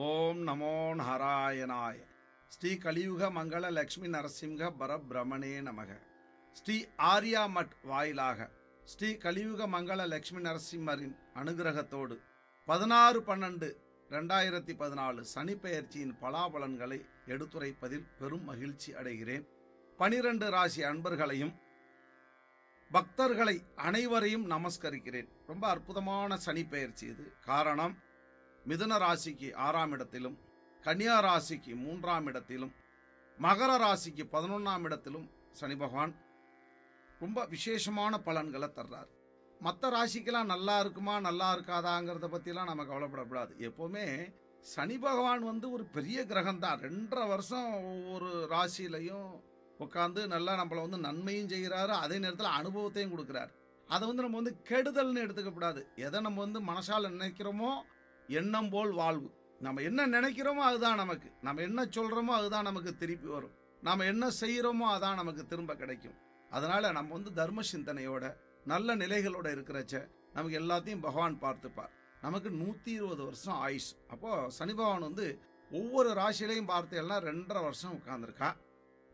ஓம் நமோ நாராயணாய. ஸ்ரீ கலியுக மங்கள லக்ஷ்மி நரசிம்ஹ பரபிரமணே நமக. ஸ்ரீ ஆர்யா மட் வாயிலாக ஸ்ரீ கலியுக மங்கள லக்ஷ்மி நரசிம்மரின் அனுகிரகத்தோடு 16/12/2014 சனிப்பெயர்ச்சியின் பலாபலன்களை எடுத்துரைப்பதில் பெரும் மகிழ்ச்சி அடைகிறேன். 12 ராசி அன்பர்களையும் பக்தர்களை அனைவரையும் நமஸ்கரிக்கிறேன். ரொம்ப அற்புதமான சனிப்பெயர்ச்சி இது. காரணம், மிதுன ராசிக்கு 6ஆம் இடத்திலும், கன்னியா ராசிக்கு 3ஆம் இடத்திலும், மகர ராசிக்கு 11ஆம் இடத்திலும் சனி பகவான் ரொம்ப விசேஷமான பலன்களை தர்றார். மற்ற ராசிக்கெல்லாம் நல்லா இருக்குமா நல்லா இருக்காதாங்கிறத பற்றிலாம் நம்ம கவலைப்படக்கூடாது. எப்போவுமே சனி பகவான் ஒரு பெரிய கிரகம் தான். 2.5 வருஷம் ஒவ்வொரு ராசியிலையும் உட்காந்து நல்லா நம்மளை நன்மையும் செய்கிறாரு, அதே நேரத்தில் அனுபவத்தையும் கொடுக்குறாரு. அதை நம்ம கெடுதல்னு எடுத்துக்கக்கூடாது. எதை நம்ம மனசால் நினைக்கிறோமோ எண்ணம் போல் வாழ்வு. நம்ம என்ன நினைக்கிறோமோ அதுதான் நமக்கு, நம்ம என்ன சொல்கிறோமோ அதுதான் நமக்கு திருப்பி வரும், நாம் என்ன செய்கிறோமோ அதான் நமக்கு திரும்ப கிடைக்கும். அதனால் நம்ம தர்ம சிந்தனையோட நல்ல நிலைகளோட இருக்கிறச்ச நமக்கு எல்லாத்தையும் பகவான் பார்த்துப்பார். நமக்கு 120 வருஷம் ஆயுஷ். அப்போது சனி பகவான் ஒவ்வொரு ராசியிலையும் பார்த்தேன்னா 2.5 வருஷம் உட்கார்ந்துருக்கா.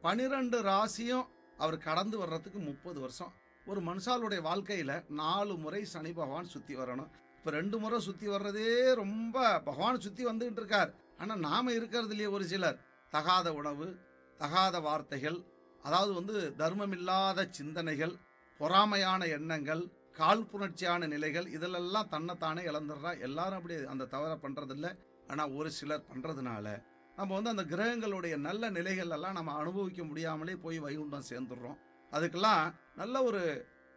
12 ராசியும் அவர் கடந்து வர்றதுக்கு 30 வருஷம். ஒரு மனுஷாளுடைய வாழ்க்கையில் 4 முறை சனி பகவான் சுற்றி வரணும். இப்போ 2 முறை சுற்றி வர்றதே ரொம்ப, பகவான் சுற்றி வந்துகிட்டு இருக்கார். ஆனால் நாம் இருக்கிறதுலையே ஒரு சிலர் தகாத உணவு, தகாத வார்த்தைகள், அதாவது தர்மமில்லாத சிந்தனைகள், பொறாமையான எண்ணங்கள், காழ்ப்புணர்ச்சியான நிலைகள், இதிலெல்லாம் தன்னைத்தானே இழந்துடுறா. எல்லாரும் அப்படி அந்த தவறை பண்ணுறதில்ல. ஆனால் ஒரு சிலர் பண்ணுறதுனால நம்ம அந்த கிரகங்களுடைய நல்ல நிலைகள் எல்லாம் நம்ம அனுபவிக்க முடியாமலே போய் வைகுண்டம் சேர்ந்துடுறோம். அதுக்கெல்லாம் நல்ல ஒரு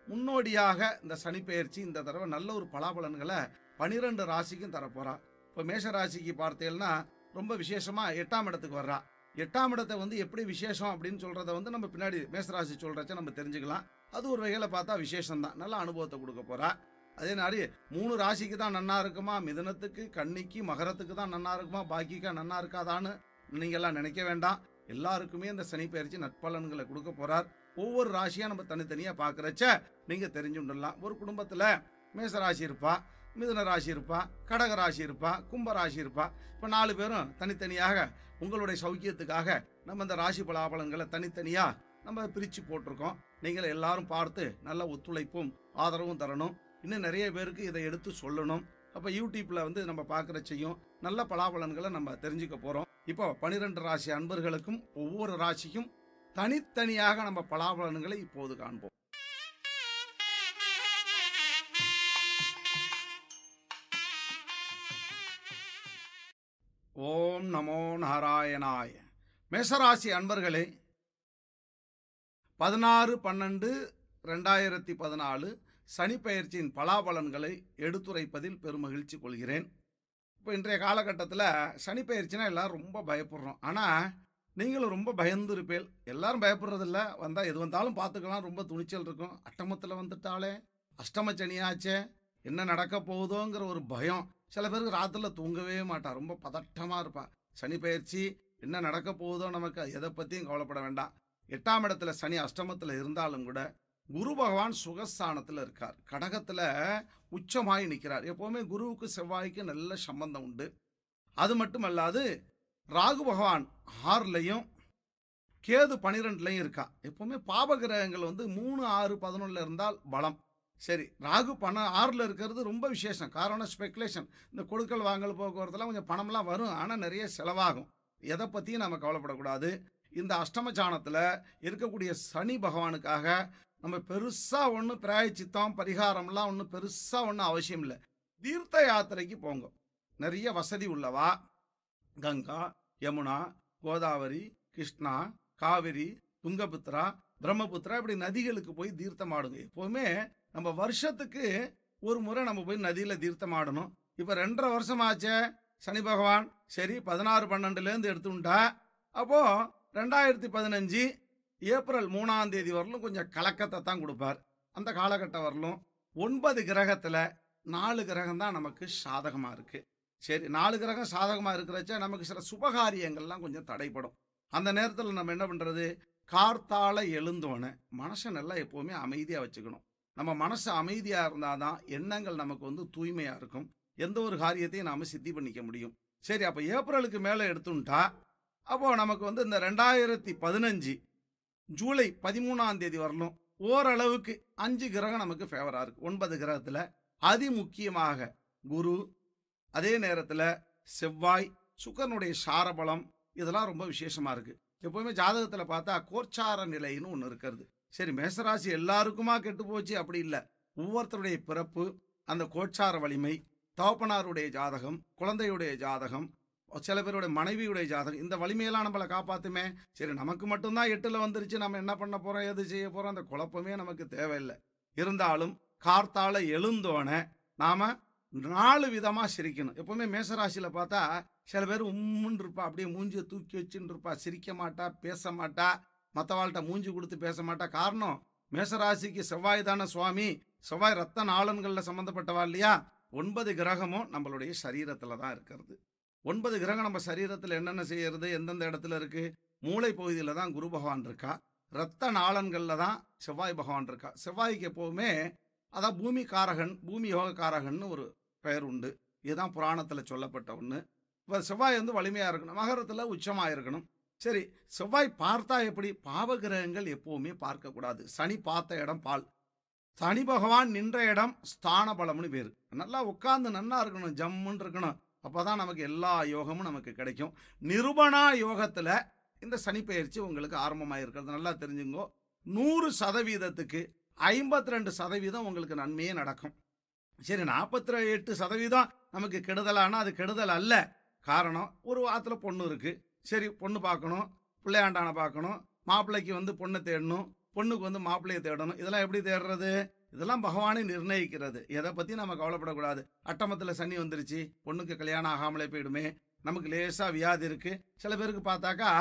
முன்னோடியாக இந்த சனிப்பெயர்ச்சி இந்த தடவை நல்ல ஒரு பலாபலன்களை 12 ராசிக்கும் தரப்போறா. இப்போ மேஷ ராசிக்கு பார்த்தேன்னா ரொம்ப விசேஷமாக 8ஆம் இடத்துக்கு வர்றா. 8ஆம் இடத்தை எப்படி விசேஷம் அப்படின்னு சொல்கிறத நம்ம பின்னாடி மேஷராசி சொல்கிறச்ச நம்ம தெரிஞ்சுக்கலாம். அது ஒரு வகையில் பார்த்தா விசேஷம்தான், நல்ல அனுபவத்தை கொடுக்க போகிறா. அதே மாதிரி 3 ராசிக்கு தான் நன்னா இருக்குமா, மிதுனத்துக்கு, கன்னிக்கு, மகரத்துக்கு தான் நன்னா இருக்குமா, பாக்கிக்கா நன்னா இருக்காதான்னு நீங்கள்லாம் நினைக்க வேண்டாம். எல்லாருக்குமே இந்த சனிப்பெயர்ச்சி நற்பலன்களை கொடுக்க போகிறார். ஒவ்வொரு ராசியாக நம்ம தனித்தனியாக பார்க்குறச்ச நீங்கள் தெரிஞ்சுடலாம். ஒரு குடும்பத்தில் மேச ராசி இருப்பா, மிதுன ராசி இருப்பா, கடக ராசி இருப்பா, கும்ப ராசி இருப்பா. இப்போ 4 பேரும் தனித்தனியாக உங்களுடைய சௌக்கியத்துக்காக நம்ம இந்த ராசி பலாபலன்களை தனித்தனியாக நம்ம பிரித்து போட்டிருக்கோம். நீங்கள் எல்லாரும் பார்த்து நல்ல ஒத்துழைப்பும் ஆதரவும் தரணும். இன்னும் நிறைய பேருக்கு இதை எடுத்து சொல்லணும். அப்போ யூடியூப்பில் நம்ம பார்க்குறச்சையும் நல்ல பலாபலன்களை நம்ம தெரிஞ்சுக்க போகிறோம். இப்போ 12 ராசி அன்பர்களுக்கும் ஒவ்வொரு ராசிக்கும் தனித்தனியாக நம்ம பலாபலன்களை இப்போது காண்போம். ஓம் நமோ நாராயணாய. மேஷராசி அன்பர்களே, 16/12/2014 சனிப்பெயர்ச்சியின் பலாபலன்களை எடுத்துரைப்பதில் பெருமகிழ்ச்சி கொள்கிறேன். இப்போ இன்றைய காலகட்டத்தில் சனிப்பெயர்ச்சினா எல்லாரும் ரொம்ப பயப்படுறோம். ஆனால் நீங்களும் ரொம்ப பயந்து இருப்பேன். எல்லாரும் பயப்படுறதில்ல, வந்தால் எது வந்தாலும் பார்த்துக்கலாம், ரொம்ப துணிச்சல் இருக்கும். அட்டமத்தில் வந்துட்டாலே அஷ்டம சனியாச்சே, என்ன நடக்க போகுதோங்கிற ஒரு பயம். சில பேருக்கு ராத்திரில் தூங்கவே மாட்டா, ரொம்ப பதட்டமாக இருப்பா. சனிப்பெயர்ச்சி என்ன நடக்க போகுதோ, நமக்கு எதை பற்றியும் கவலைப்பட வேண்டாம். 8ஆம் இடத்துல சனி அஷ்டமத்தில் இருந்தாலும் கூட குரு பகவான் சுகஸ்தானத்தில் இருக்கார், கடகத்தில் உச்சமாகி நிற்கிறார். எப்போவுமே குருவுக்கு செவ்வாய்க்கு நல்ல சம்பந்தம் உண்டு. அது மட்டுமல்லாது ராகு பகவான் 6லையும் கேது 12லையும் இருக்கா. எப்போவுமே பாபகிரகங்கள் 3, 6, 11 இருந்தால் பலம். சரி, ராகு 6ல் இருக்கிறது ரொம்ப விசேஷம். காரணம் ஸ்பெக்குலேஷன். இந்த கொடுக்கல் வாங்கல் போக்குவரத்துலாம் கொஞ்சம் பணம்லாம் வரும், ஆனால் நிறைய செலவாகும். எதை பற்றியும் நம்ம கவலைப்படக்கூடாது. இந்த அஷ்டமச்சானத்தில் இருக்கக்கூடிய சனி பகவானுக்காக நம்ம பெருசாக ஒன்றும் பிராயச்சித்தம் பரிகாரம்லாம் ஒன்றும் பெருசாக ஒன்றும் அவசியம் இல்லை. தீர்த்த யாத்திரைக்கு போங்க. நிறைய வசதி உள்ளவா கங்கா, யமுனா, கோதாவரி, கிருஷ்ணா, காவிரி, துங்கபுத்திரா, பிரம்மபுத்திரா இப்படி நதிகளுக்கு போய் தீர்த்தமாடுங்க. எப்போவுமே நம்ம வருஷத்துக்கு ஒரு முறை நம்ம போய் நதியில் தீர்த்தமாடணும். இப்போ 2.5 வருஷம் ஆச்சே சனி பகவான். சரி, 16/12 எடுத்துட்டா. அப்போது 2015 ஏப்ரல் 3ஆம் தேதி வரலும் கொஞ்சம் கலக்கத்தை தான் கொடுப்பார். அந்த காலகட்டம் வரலும் 9 கிரகத்தில் 4 கிரகம் தான் நமக்கு சாதகமாக இருக்குது. சரி, 4 கிரகம் சாதகமாக இருக்கிறச்ச நமக்கு சில சுபகாரியங்கள்லாம் கொஞ்சம் தடைப்படும். அந்த நேரத்தில் நம்ம என்ன பண்ணுறது, கார்த்தால எழுந்தோன்னு மனசை நல்லா எப்போவுமே அமைதியாக வச்சுக்கணும். நம்ம மனசு அமைதியாக இருந்தால் தான் எண்ணங்கள் நமக்கு தூய்மையாக இருக்கும். எந்த ஒரு காரியத்தையும் நாம் சித்தி பண்ணிக்க முடியும். சரி, அப்போ ஏப்ரலுக்கு மேலே எடுத்துட்டா அப்போ நமக்கு வந்து இந்த 2015 ஜூலை 13ஆம் தேதி வரலும் ஓரளவுக்கு 5 கிரகம் நமக்கு ஃபேவரா இருக்கு. 9 கிரகத்துல அதிமுக்கியமாக குரு, அதே நேரத்துல செவ்வாய், சுக்கிரனுடைய சாரபலம், இதெல்லாம் ரொம்ப விசேஷமா இருக்கு. எப்பவுமே ஜாதகத்துல பார்த்தா கோச்சார நிலைன்னு ஒன்று இருக்கிறது. சரி, மேசராசி எல்லாருக்குமா கெட்டு போச்சு அப்படி இல்லை. ஒவ்வொருத்தருடைய பிறப்பு, அந்த கோச்சார வலிமை, தகப்பனாருடைய ஜாதகம், குழந்தையுடைய ஜாதகம், சில பேருடைய மனைவியுடைய ஜாதகம், இந்த வலிமையெல்லாம் நம்மளை காப்பாத்துமே. சரி, நமக்கு மட்டும்தான் 8ல் வந்துருச்சு, நம்ம என்ன பண்ண போறோம், எது செய்ய போறோம், அந்த குழப்பமே நமக்கு தேவையில்லை. இருந்தாலும் கார்த்தால எழுந்தோன நாம 4 விதமா சிரிக்கணும். எப்பவுமே மேசராசியில பார்த்தா சில பேர் உம்முன்னு இருப்பா, அப்படியே மூஞ்சியை தூக்கி வச்சுன்னு இருப்பா, சிரிக்க மாட்டா, பேச மாட்டா, மற்றவாழ்கிட்ட மூஞ்சி கொடுத்து பேச மாட்டா. காரணம், மேசராசிக்கு செவ்வாய் தானே சுவாமி. செவ்வாய் ரத்த நாளன்கள்ல சம்பந்தப்பட்டவா இல்லையா? 9 கிரகமும் நம்மளுடைய சரீரத்துல தான் இருக்கிறது. 9 கிரகம் நம்ம சரீரத்தில் என்னென்ன செய்யறது, எந்தெந்த இடத்துல இருக்கு? மூளை பகுதியில தான் குரு பகவான் இருக்கா. ரத்த நாளன்கள்ல தான் செவ்வாய் பகவான் இருக்கா. செவ்வாய்க்கு எப்பவுமே அதான் பூமி காரகன், பூமி யோக காரகன்னு ஒரு பெயர் உண்டு. இதுதான் புராணத்துல சொல்லப்பட்ட ஒண்ணு. இப்போ செவ்வாய் வந்து வலிமையா இருக்கணும், மகரத்துல உச்சமா இருக்கணும். சரி, செவ்வாய் பார்த்தா எப்படி? பாவ கிரகங்கள் எப்பவுமே பார்க்க கூடாது. சனி பார்த்த இடம் பால், சனி பகவான் நின்ற இடம் ஸ்தான பலம்னு பேரு. நல்லா உட்கார்ந்து நன்னா இருக்கணும், ஜம்முன்னு இருக்கணும். அப்பதான் நமக்கு எல்லா யோகமும் நமக்கு கிடைக்கும். நிருபணா யோகத்துல இந்த சனி பெயர்ச்சி உங்களுக்கு ஆரம்பமாயிருக்கிறது. நல்லா தெரிஞ்சுங்கோ. 100%க்கு 52% உங்களுக்கு நன்மையே நடக்கும். சரி, 48% நமக்கு கெடுதலானா அது கெடுதல் அல்ல. காரணம், ஒரு ஆத்துல பொண்ணு இருக்கு. சரி, பொண்ணு பார்க்கணும், பிள்ளையாண்டான பார்க்கணும், மாப்பிள்ளைக்கு வந்து பொண்ணை தேடணும், பொண்ணுக்கு வந்து மாப்பிள்ளையை தேடணும். இதெல்லாம் எப்படி தேடுறது? இதெல்லாம் பகவானே நிர்ணயிக்கிறது. எதை பத்தி நம்ம கவலைப்படக்கூடாது. அட்டமத்துல சனி வந்துருச்சு, பொண்ணுக்கு கல்யாணம் ஆகாமலே போயிடுமே. நமக்கு லேசா வியாதி இருக்கு. சில பேருக்கு பார்த்தாக்கா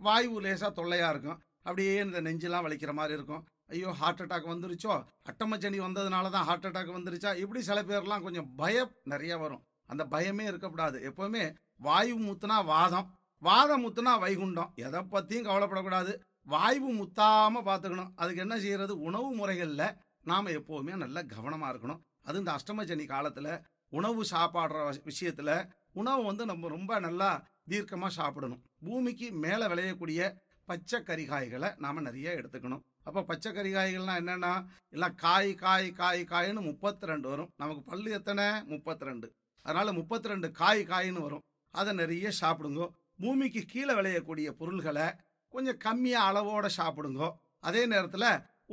வாயு லேசா தொல்லையா இருக்கும், அப்படியே இந்த நெஞ்செல்லாம் வலிக்கிற மாதிரி இருக்கும். ஐயோ, ஹார்ட் அட்டாக் வந்துருச்சோ, அட்டம சனி வந்ததுனால தான் ஹார்ட் அட்டாக் வந்துருச்சா, இப்படி சில பேர்லாம் கொஞ்சம் பயம் நிறைய வரும். அந்த பயமே இருக்கக்கூடாது. எப்பவுமே வாயு முத்துனா வாதம், வாதம் முத்துனா வைகுண்டம். எதை பத்தியும் கவலைப்படக்கூடாது. வாயு முத்தாம பார்த்துக்கணும். அதுக்கு என்ன செய்யறது? உணவு முறைகள்ல நாம எப்பவுமே நல்ல கவனமா இருக்கணும். அது இந்த அஷ்டம சனி காலத்துல உணவு சாப்பாடுற விஷயத்துல உணவு வந்து நம்ம ரொம்ப நல்லா தீர்க்கமா சாப்பிடணும். பூமிக்கு மேல விளையக்கூடிய பச்சை கரிகாய்களை நாம நிறைய எடுத்துக்கணும். அப்ப பச்சை கரிகாய்கள்னா என்னன்னா, எல்லாம் காய் காய் காய் காய்னு 32 வரும். நமக்கு பல்லு எத்தனை? 32. அதனால 32 காய் காயின்னு வரும். அதை நிறைய சாப்பிடுங்க. பூமிக்கு கீழே விளையக்கூடிய பொருள்களை கொஞ்சம் கம்மியா அளவோட சாப்பிடுங்க. அதே நேரத்துல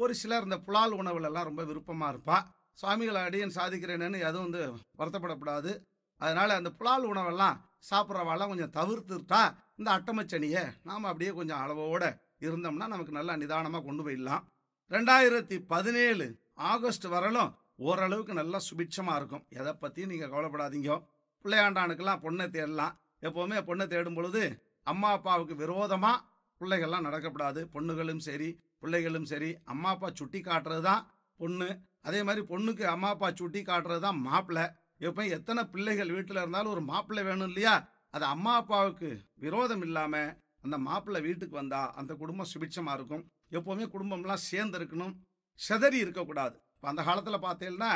ஒரு சிலர் இந்த புலால் உணவுல எல்லாம் ரொம்ப விருப்பமா இருப்பா. சுவாமிகளை அடியன் சாதிக்கிறேன்னு அதுவும் வந்து வருத்தப்படக்கூடாது. அதனால அந்த புலால் உணவெல்லாம் சாப்பிட்றவாலாம் கொஞ்சம் தவிர்த்துட்டா இந்த அட்டமச்சனியை நாம அப்படியே கொஞ்சம் அளவோட இருந்தோம்னா நமக்கு நல்லா நிதானமா கொண்டு போயிடலாம். 2017 ஆகஸ்ட் வரலும் ஓரளவுக்கு நல்லா சுபிட்சமா இருக்கும். எதை பத்தியும் நீங்க கவலைப்படாதீங்க. பிள்ளையாண்டானுக்கெல்லாம் பொண்ணை தேடலாம். எப்பவுமே பொண்ணை தேடும் பொழுது அம்மா அப்பாவுக்கு விரோதமா பிள்ளைகள்லாம் நடக்கப்படாது. பொண்ணுகளும் சரி பிள்ளைகளும் சரி, அம்மா அப்பா சுட்டி காட்டுறது தான் பொண்ணு. அதே மாதிரி பொண்ணுக்கு அம்மா அப்பா சுட்டி காட்டுறது தான் மாப்பிள்ளை. எப்போ எத்தனை பிள்ளைகள் வீட்டில் இருந்தாலும் ஒரு மாப்பிள்ளை வேணும் இல்லையா? அது அம்மா அப்பாவுக்கு விரோதம் இல்லாம அந்த மாப்பிள்ளை வீட்டுக்கு வந்தா அந்த குடும்பம் சுபிட்சமா இருக்கும். எப்பவுமே குடும்பம்லாம் சேர்ந்து இருக்கணும், செதறி இருக்கக்கூடாது. இப்போ அந்த காலத்துல பார்த்தீங்கன்னா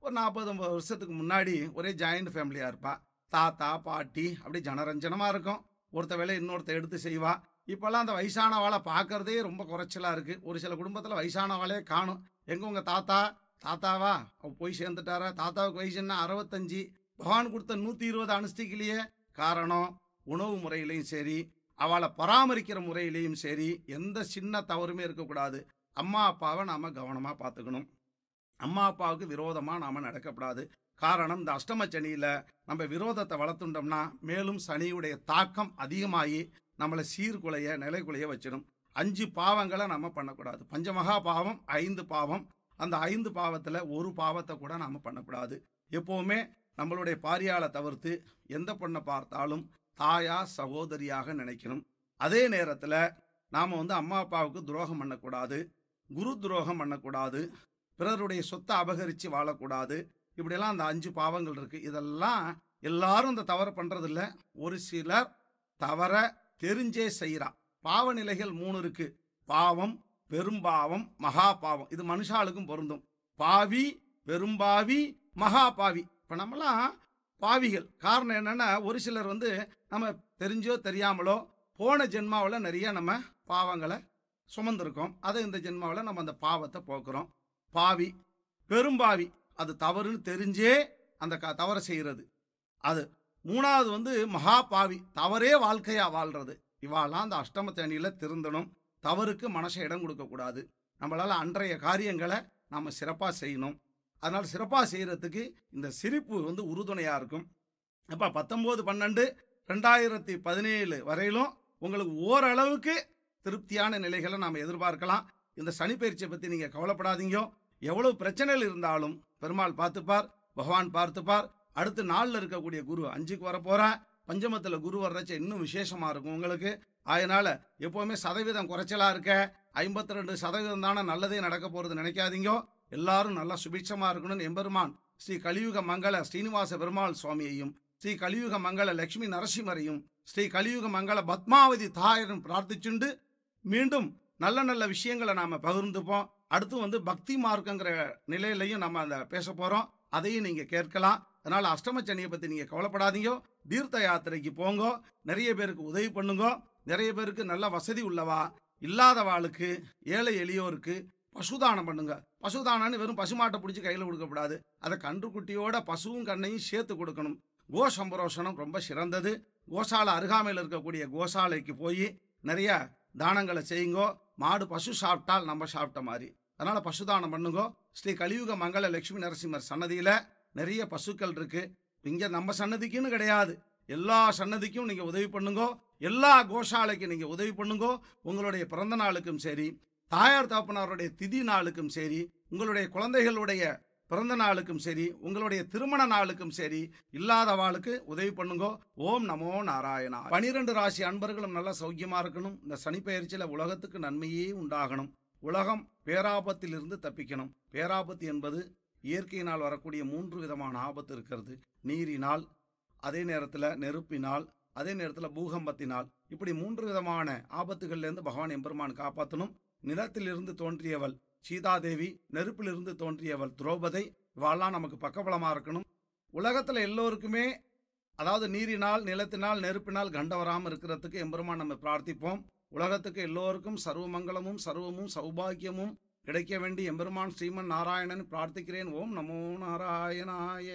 ஒரு 40-50 வருஷத்துக்கு முன்னாடி ஒரே ஜாயிண்ட் ஃபேமிலியா இருப்பா. தாத்தா பாட்டி அப்படி ஜனரஞ்சனமா இருக்கும். ஒருத்த வேலை இன்னொருத்த எடுத்து செய்வா. இப்பெல்லாம் அந்த வயசானவாளை பார்க்கறதே ரொம்ப குறைச்சலா இருக்கு. ஒரு சில குடும்பத்துல வயசானவாளே காணும். எங்க உங்க தாத்தா? தாத்தாவா? அவ போய் சேர்ந்துட்டாரா? தாத்தாவுக்கு வயசு என்ன? 65. பகவான் கொடுத்த 120 அனுஷ்டிக்கலையே. காரணம், உணவு முறையிலையும் சரி, அவளை பராமரிக்கிற முறையிலையும் சரி, எந்த சின்ன தவறுமே இருக்கக்கூடாது. அம்மா அப்பாவை நாம கவனமா பார்த்துக்கணும். அம்மா அப்பாவுக்கு விரோதமா நாம நடக்கப்படாது. காரணம், இந்த அஷ்டம சனியில நம்ம விரோதத்தை வளர்த்துட்டோம்னா மேலும் சனியுடைய தாக்கம் அதிகமாகி நம்மளை சீர்குலைய நிலைக்குலைய வச்சிடும். 5 பாவங்களை நம்ம பண்ணக்கூடாது. பஞ்சமகா பாவம் 5 பாவம். அந்த 5 பாவத்துல ஒரு பாவத்தை கூட நாம பண்ணக்கூடாது. எப்பவுமே நம்மளுடைய பாரியாளை தவிர்த்து எந்த பொண்ணை பார்த்தாலும் தாயா சகோதரியாக நினைக்கணும். அதே நேரத்துல நாம வந்து அம்மா அப்பாவுக்கு துரோகம் பண்ணக்கூடாது, குரு துரோகம் பண்ணக்கூடாது, பிறருடைய சொத்தை அபகரிச்சு வாழக்கூடாது. இப்படியெல்லாம் அந்த 5 பாவங்கள் இருக்கு. இதெல்லாம் எல்லாரும் இந்த தவறை பண்றது இல்ல. ஒரு சிலர் தவற தெரிஞ்சே செய்யறா. பாவ நிலைகள் 3 இருக்கு. பாவம், பெரும்பாவம், மகா பாவம். இது மனுஷாளுக்கும் பொருந்தும். பாவி, பெரும்பாவி, மகா பாவி. இப்ப நம்மளாம் பாவிகள். காரணம் என்னன்னா, ஒரு சிலர் நம்ம தெரிஞ்சோ தெரியாமலோ போன ஜென்மாவில் நிறைய நம்ம பாவங்களை சுமந்திருக்கோம். அதை இந்த ஜென்மாவில் நம்ம அந்த பாவத்தை போக்குறோம். பாவி, பெரும்பாவி, அது தவறுன்னு தெரிஞ்சே அந்த தவறை செய்கிறது. அது மூணாவது மகா பாவி, தவறே வாழ்க்கையா வாழ்றது. இவாலாம் அந்த அஷ்டமத்து அணியில் திருந்தணும். தவறுக்கு மனசை இடம் கொடுக்கக்கூடாது. நம்மளால் அன்றைய காரியங்களை நாம் சிறப்பாக செய்யணும். அதனால் சிறப்பாக செய்கிறதுக்கு இந்த சிரிப்பு உறுதுணையாக இருக்கும். அப்போ 19/12/2017 வரையிலும் உங்களுக்கு ஓரளவுக்கு திருப்தியான நிலைகளை நாம் எதிர்பார்க்கலாம். இந்த சனிப்பயிற்சியை பற்றி நீங்கள் கவலைப்படாதீங்க. எவ்வளவு பிரச்சனைகள் இருந்தாலும் பெருமாள் பார்த்துப்பார், பகவான் பார்த்துப்பார். அடுத்து நாளில் இருக்கக்கூடிய குரு 5க்கு வரப்போகிறேன். பஞ்சமத்தில் குரு வர்றச்ச இன்னும் விசேஷமாக இருக்கும் உங்களுக்கு. அதனால் எப்போவுமே சதவீதம் குறைச்சலாக இருக்க, 52% தானே நல்லதே நடக்க போகிறது நினைக்காதீங்க. எல்லாரும் நல்லா சுபிட்சமாக இருக்கணும்னு எம்பெருமான் ஸ்ரீ கலியுக மங்கள ஸ்ரீனிவாச பெருமாள் சுவாமியையும், ஸ்ரீ கலியுக மங்கள லட்சுமி நரசிம்மரையும், ஸ்ரீ கலியுக மங்கள பத்மாவதி தாயரும் பிரார்த்திச்சுண்டு மீண்டும் நல்ல நல்ல விஷயங்களை நாம் பகிர்ந்துப்போம். அடுத்து பக்தி மார்க்கங்கிற நிலையிலையும் நம்ம அந்த பேச போகிறோம். அதையும் நீங்கள் கேட்கலாம். அதனால் அஷ்டமச்சனியை பற்றி நீங்கள் கவலைப்படாதீங்க. தீர்த்த யாத்திரைக்கு போங்க, நிறைய பேருக்கு உதவி பண்ணுங்க. நிறைய பேருக்கு நல்ல வசதி உள்ளவா இல்லாதவாளுக்கு, ஏழை எளியோருக்கு பசுதானம் பண்ணுங்க. பசுதானம்னு வெறும் பசுமாட்டை பிடிச்சி கையில் கொடுக்கக்கூடாது. அதை கன்றுக்குட்டியோட பசுவும் கண்ணையும் சேர்த்து கொடுக்கணும். கோ சம்பரோஷனம் ரொம்ப சிறந்தது. கோசாலை அருகாமையில் இருக்கக்கூடிய கோசாலைக்கு போய் நிறைய தானங்களை செய்யுங்கோ. மாடு பசு சாப்பிட்டால் நம்ம சாப்பிட்ட மாதிரி. அதனால் பசுதானம் பண்ணுங்க. ஸ்ரீ கலியுக மங்கள லட்சுமி நரசிம்மர் சன்னதியில் நிறைய பசுக்கள் இருக்கு. இங்கே நம்ம சன்னதிக்குன்னு கிடையாது, எல்லா சன்னதிக்கும் நீங்கள் உதவி பண்ணுங்க. எல்லா கோசாலைக்கும் நீங்கள் உதவி பண்ணுங்க. உங்களுடைய பிறந்த நாளுக்கும் சரி, தாயார் தகப்பனாருடைய திதி நாளுக்கும் சரி, உங்களுடைய குழந்தைகளுடைய பிறந்த நாளுக்கும் சரி, உங்களுடைய திருமண நாளுக்கும் சரி, இல்லாதவாளுக்கு உதவி பண்ணுங்க. ஓம் நமோ நாராயணா. 12 ராசி அன்பர்களும் நல்ல சௌக்கியமா இருக்கணும். இந்த சனிப்பெயர்ச்சியில உலகத்துக்கு நன்மையே உண்டாகணும். உலகம் பேராபத்திலிருந்து தப்பிக்கணும். பேராபத்து என்பது இயற்கையினால் வரக்கூடிய 3 விதமான ஆபத்து இருக்கிறது. நீரினால், அதே நேரத்தில் நெருப்பினால், அதே நேரத்தில் பூகம்பத்தினால், இப்படி 3 விதமான ஆபத்துகள்லேருந்து பகவான் எம்பெருமான் காப்பாற்றணும். நிலத்திலிருந்து தோன்றியவள் சீதாதேவி, நெருப்பிலிருந்து தோன்றியவள் திரௌபதி, இவாள்லாம் நமக்கு பக்கபலமாக இருக்கணும். உலகத்தில் எல்லோருக்குமே, அதாவது நீரினால், நிலத்தினால், நெருப்பினால் கண்ட வராமல் இருக்கிறதுக்கு எம்பெருமான் நம்ம பிரார்த்திப்போம். உலகத்துக்கு எல்லோருக்கும் சர்வமங்கலமும் சர்வமும் சௌபாகியமும் கிடைக்க வேண்டி எம்பெருமான் ஸ்ரீமன் நாராயணன் பிரார்த்திக்கிறேன். ஓம் நமோ நாராயணாய.